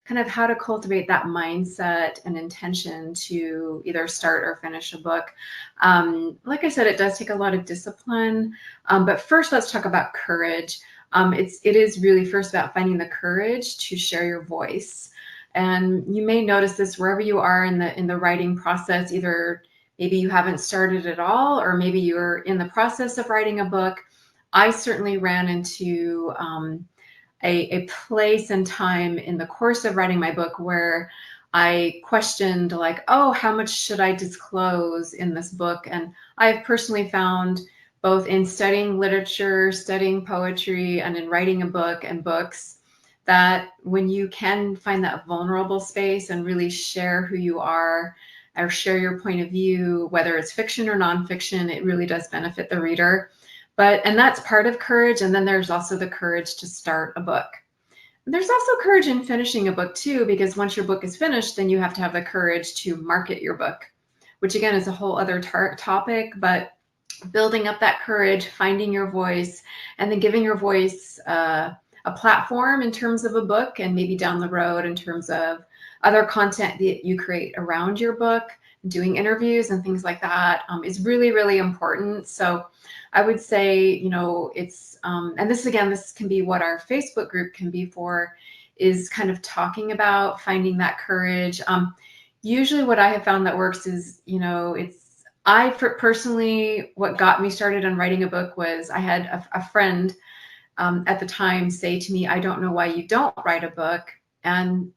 kind of how to cultivate that mindset and intention to either start or finish a book. Like I said, it does take a lot of discipline. But first, let's talk about courage. It is really first about finding the courage to share your voice. And you may notice this wherever you are in the writing process. Either maybe you haven't started at all, or maybe you're in the process of writing a book. I certainly ran into a place and time in the course of writing my book where I questioned, like, oh, how much should I disclose in this book? And I've personally found, both in studying literature, studying poetry, and in writing a book and books, that when you can find that vulnerable space and really share who you are or share your point of view, whether it's fiction or nonfiction, it really does benefit the reader. And that's part of courage. And then there's also the courage to start a book. There's also courage in finishing a book too, because once your book is finished, then you have to have the courage to market your book, which again is a whole other topic. But building up that courage, finding your voice, and then giving your voice a platform in terms of a book, and maybe down the road in terms of other content that you create around your book, doing interviews and things like that, is really, really important. So I would say, it's, and this can be what our Facebook group can be for, is kind of talking about finding that courage. Usually what I have found that works is, personally, what got me started on writing a book was I had a friend at the time say to me, "I don't know why you don't write a book." And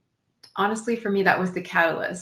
honestly, for me, that was the catalyst.